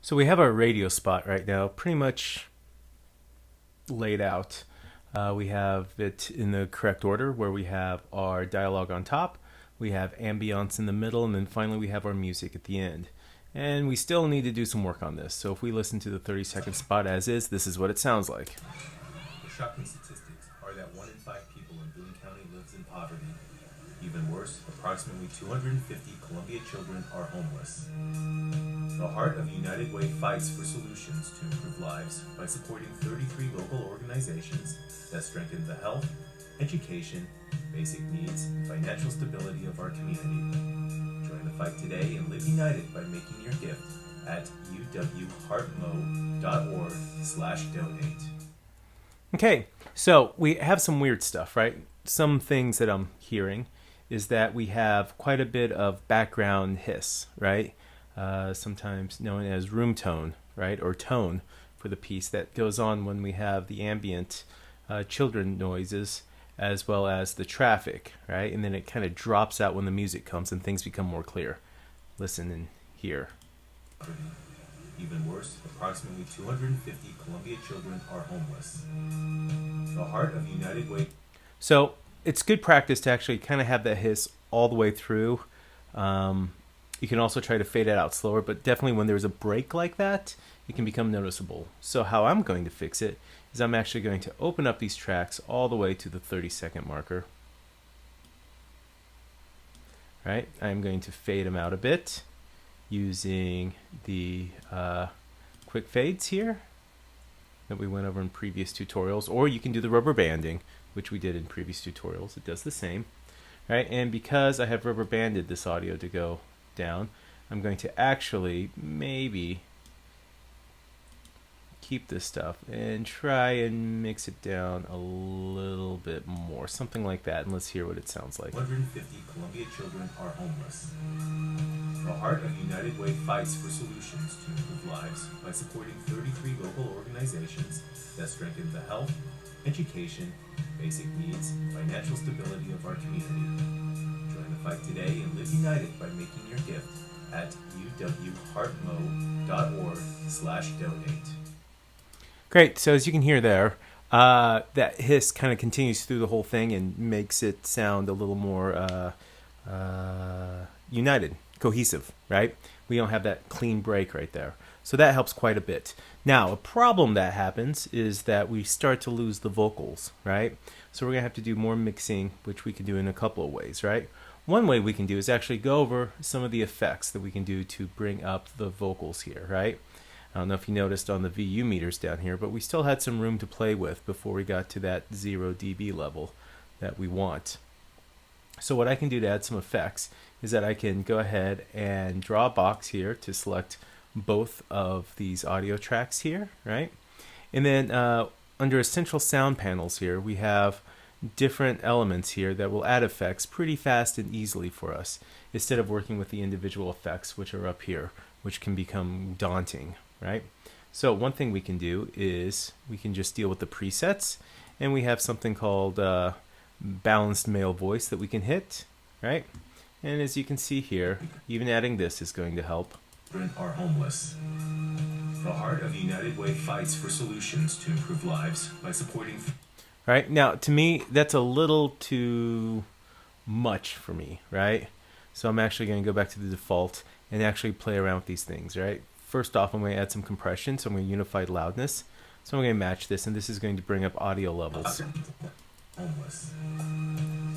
So we have our radio spot right now pretty much laid out. We have it in the correct order where we have our dialogue on top, we have ambience in the middle, and then finally we have our music at the end. And we still need to do some work on this. So if we listen to the 30-second spot as is, this is what it sounds like. The shocking statistics are that 1 in 5 people in Boone County lives in poverty. Even worse, approximately 250 Columbia children are homeless. The Heart of United Way fights for solutions to improve lives by supporting 33 local organizations that strengthen the health, education, basic needs, and financial stability of our community. Join the fight today and live united by making your gift at uwheartmo.org/donate. Okay, so we have some weird stuff, right? Some things that I'm hearing is that we have quite a bit of background hiss, right? Sometimes known as room tone, right? Or tone for the piece that goes on when we have the ambient children noises as well as the traffic, right? And then it kind of drops out when the music comes and things become more clear. Listen and hear. Even worse, approximately 250 Columbia children are homeless. The Heart of United Way. So it's good practice to actually kind of have that hiss all the way through. You can also try to fade it out slower, but definitely when there's a break like that, it can become noticeable. So how I'm going to fix it is I'm actually going to open up these tracks all the way to the 30-second marker. Right? I'm going to fade them out a bit using the quick fades here that we went over in previous tutorials, or you can do the rubber banding, which we did in previous tutorials. It does the same. Right? And because I have rubber banded this audio to go down, I'm going to actually maybe keep this stuff and try and mix it down a little bit more, something like that, and let's hear what it sounds like. 150 Columbia children are homeless. The Heart of United Way fights for solutions to improve lives by supporting 33 local organizations that strengthen the health, education, basic needs, and financial stability of our community. Join the fight today and live united by making your gift at uwheartmo.org/donate. Great. So as you can hear there, that hiss kind of continues through the whole thing and makes it sound a little more united, cohesive, right? We don't have that clean break right there. So that helps quite a bit. Now, a problem that happens is that we start to lose the vocals, right? So we're going to have to do more mixing, which we can do in a couple of ways, right? One way we can do is actually go over some of the effects that we can do to bring up the vocals here, right? I don't know if you noticed on the VU meters down here, but we still had some room to play with before we got to that 0 dB level that we want. So what I can do to add some effects is that I can go ahead and draw a box here to select both of these audio tracks here, right? And then under Essential Sound Panels here, we have different elements here that will add effects pretty fast and easily for us, instead of working with the individual effects which are up here, which can become daunting, right? So one thing we can do is we can just deal with the presets, and we have something called balanced male voice that we can hit, right? And as you can see here, even adding this is going to help. Children are homeless. The Heart of United Way fights for solutions to improve lives by supporting. Right? Now, to me, that's a little too much for me, right? So I'm actually going to go back to the default and actually play around with these things, right? First off, I'm going to add some compression, so I'm going to unify loudness. So I'm going to match this, and this is going to bring up audio levels. Homeless.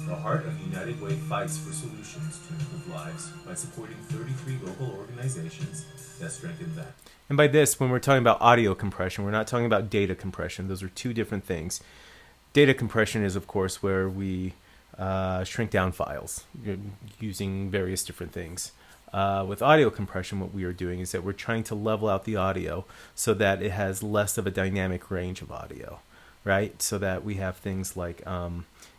The Heart of United Way fights for solutions to improve lives by supporting 33 local organizations that strengthen that. And by this, when we're talking about audio compression, we're not talking about data compression. Those are two different things. Data compression is, of course, where we shrink down files using various different things. With audio compression, what we are doing is that we're trying to level out the audio so that it has less of a dynamic range of audio, right? So that we have things like,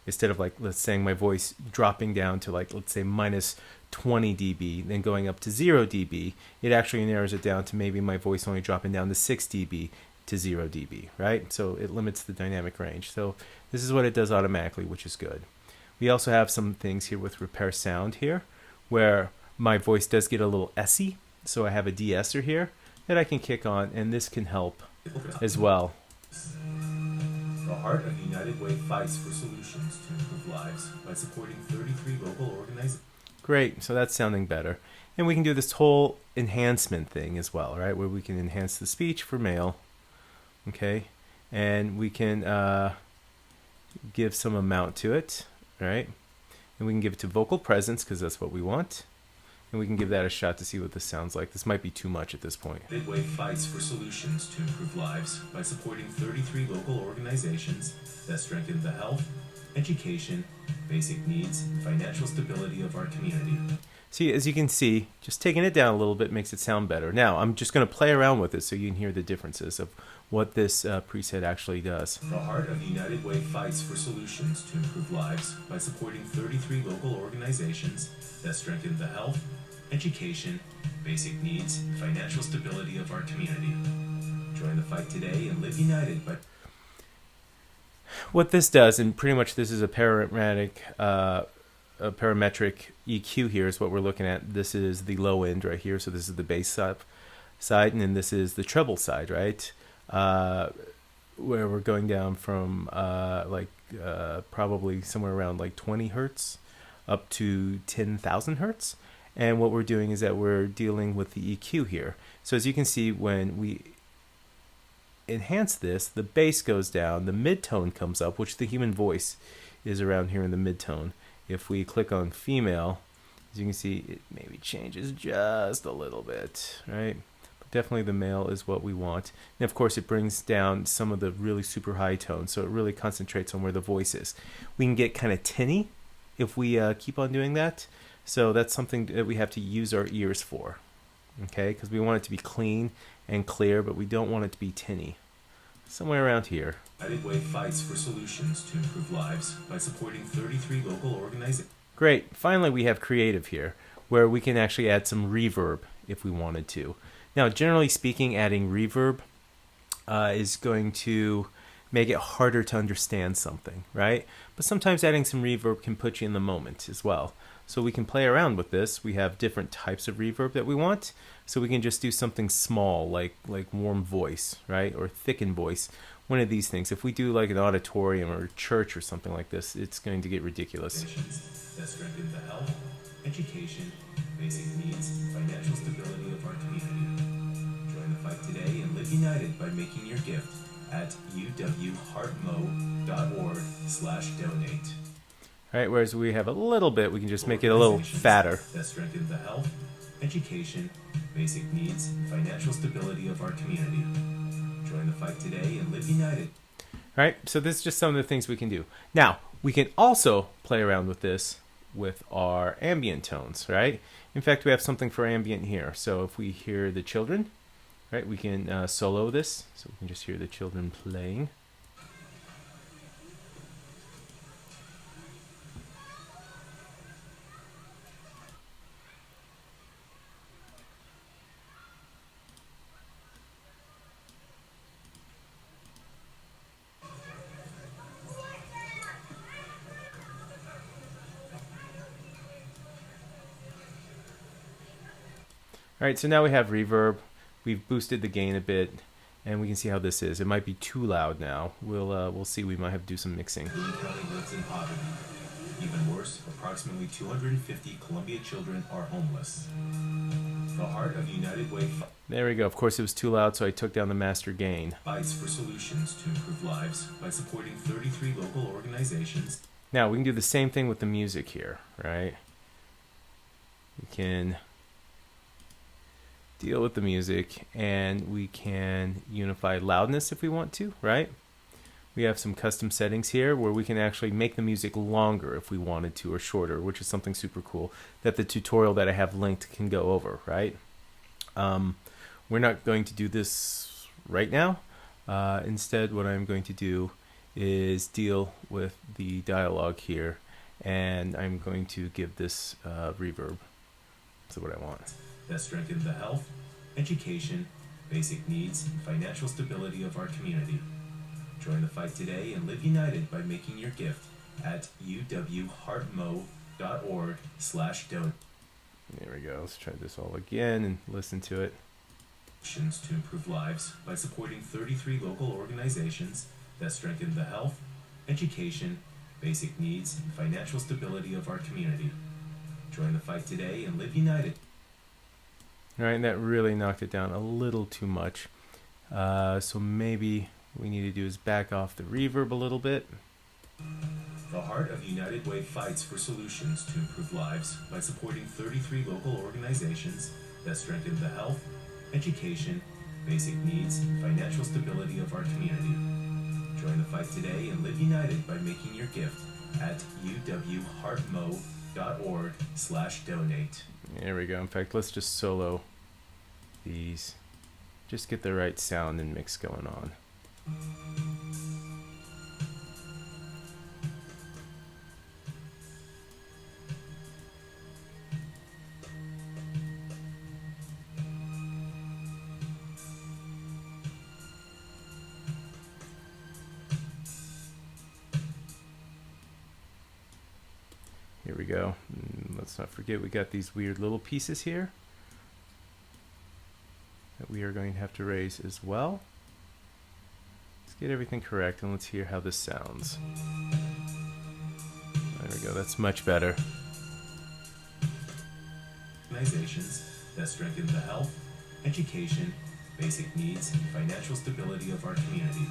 instead of like, let's say my voice dropping down to like, let's say minus 20 dB, then going up to 0 dB, it actually narrows it down to maybe my voice only dropping down to 6 dB to 0 dB, right? So it limits the dynamic range. So this is what it does automatically, which is good. We also have some things here with repair sound here, where my voice does get a little essy, so I have a de-esser here that I can kick on, and this can help as well. The Heart of United Way fights for solutions to improve lives by supporting 33 local organizations. Great, so that's sounding better. And we can do this whole enhancement thing as well, right? Where we can enhance the speech for male, okay? And we can give some amount to it, right? And we can give it to vocal presence because that's what we want. And we can give that a shot to see what this sounds like. This might be too much at this point. Midway fights for solutions to improve lives by supporting 33 local organizations that strengthen the health, education, basic needs, and financial stability of our community. See, as you can see, just taking it down a little bit makes it sound better. Now, I'm just going to play around with it so you can hear the differences of what this preset actually does. The Heart of United Way fights for solutions to improve lives by supporting 33 local organizations that strengthen the health, education, basic needs, and financial stability of our community. Join the fight today and live united by... What this does, and pretty much this is a parametric EQ here is what we're looking at. This is the low end right here, so this is the bass side, and then this is the treble side, right? Where we're going down from probably somewhere around like 20 hertz up to 10,000 hertz. And what we're doing is that we're dealing with the EQ here. So as you can see, when we enhance this, the bass goes down, the mid-tone comes up, which the human voice is around here in the mid-tone. If we click on female, as you can see, it maybe changes just a little bit, right? But definitely the male is what we want. And of course, it brings down some of the really super high tones, so it really concentrates on where the voice is. We can get kind of tinny if we keep on doing that. So that's something that we have to use our ears for, okay? Because we want it to be clean and clear, but we don't want it to be tinny. Somewhere around here. United Way fights for solutions to improve lives by supporting 33 local organizations. Great. Finally, we have creative here, where we can actually add some reverb if we wanted to. Now, generally speaking, adding reverb is going to make it harder to understand something, right? But sometimes adding some reverb can put you in the moment as well. So we can play around with this. We have different types of reverb that we want. So we can just do something small like warm voice, right? Or thickened voice. One of these things. If we do like an auditorium or a church or something like this, it's going to get ridiculous. That strengthen the health, education, basic needs, and financial stability of our community. Join the fight today and live united by making your gift at uwheartmo.org/donate. All right, whereas we have a little bit, we can just make it a little fatter. That strengthen the health, education, basic needs, and financial stability of our community. Join the fight today and live united. All right, so this is just some of the things we can do. Now, we can also play around with this with our ambient tones, right? In fact, we have something for ambient here. So if we hear the children, right, we can solo this. So we can just hear the children playing. All right, so now we have reverb. We've boosted the gain a bit, and we can see how this is. It might be too loud now. We'll see. We might have to do some mixing. Boone County lives in poverty. Even worse, approximately 250 Columbia children are homeless. The Heart of United Way There we go. Of course, it was too loud, so I took down the master gain. fights for solutions to improve lives by supporting 33 local organizations. Now, we can do the same thing with the music here, right? We can deal with the music, and we can unify loudness if we want to, right? We have some custom settings here where we can actually make the music longer if we wanted to, or shorter, which is something super cool that the tutorial that I have linked can go over, right? We're not going to do this right now. Instead, what I'm going to do is deal with the dialogue here, and I'm going to give this reverb. That's what I want. That strengthen the health, education, basic needs, and financial stability of our community. Join the fight today and live united by making your gift at uwheartmo.org/donate. There we go. Let's try this all again and listen to it. Solutions to improve lives by supporting 33 local organizations that strengthen the health, education, basic needs, and financial stability of our community. Join the fight today and live united. All right, and that really knocked it down a little too much. So maybe what we need to do is back off the reverb a little bit. The Heart of United Way fights for solutions to improve lives by supporting 33 local organizations that strengthen the health, education, basic needs, and financial stability of our community. Join the fight today and live united by making your gift at uwheartmo.org/donate. There we go. In fact, let's just solo these. Just get the right sound and mix going on. Here we go. Let's not forget we got these weird little pieces here that we are going to have to raise as well. Let's get everything correct and let's hear how this sounds. There we go. That's much better. Organizations that strengthen the health, education, basic needs, and financial stability of our community.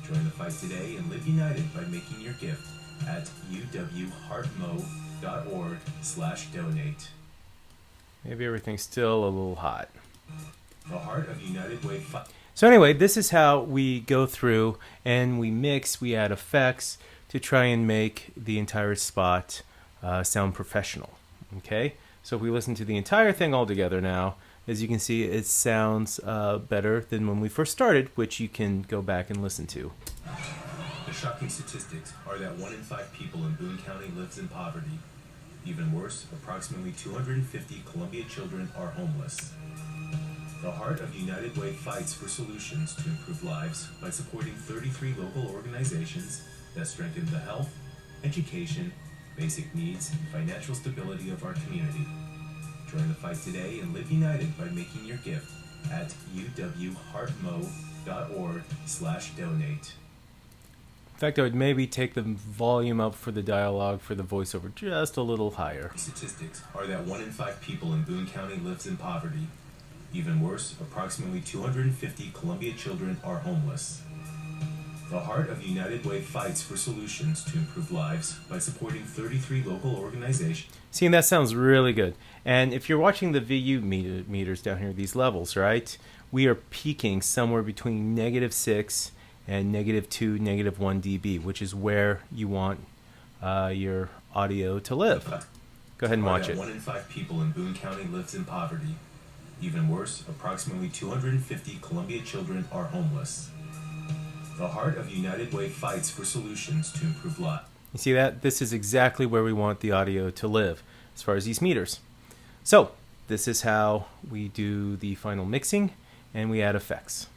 Join the fight today and live united by making your gift at uwheartmo.org/donate. Maybe everything's still a little hot. The Heart of United Way fight. So anyway, this is how we go through and we mix, we add effects to try and make the entire spot sound professional. Okay? So if we listen to the entire thing all together now, as you can see, it sounds better than when we first started, which you can go back and listen to. The shocking statistics are that 1 in 5 people in Boone County lives in poverty. Even worse, approximately 250 Columbia children are homeless. The Heart of United Way fights for solutions to improve lives by supporting 33 local organizations that strengthen the health, education, basic needs, and financial stability of our community. Join the fight today and live united by making your gift at uwheartmo.org/donate. In fact, I would maybe take the volume up for the dialogue for the voiceover just a little higher. Statistics are that 1 in 5 people in Boone County lives in poverty. Even worse, approximately 250 Columbia children are homeless. The Heart of United Way fights for solutions to improve lives by supporting 33 local organizations. See, and that sounds really good. And if you're watching the VU meters down here, these levels, right? We are peaking somewhere between -6 and -2, -1 dB, which is where you want your audio to live. Go ahead and watch it. 1 in 5 people in Boone County lives in poverty. Even worse, approximately 250 Columbia children are homeless. The Heart of United Way fights for solutions to improve lives. You see that? This is exactly where we want the audio to live as far as these meters. So, this is how we do the final mixing and we add effects.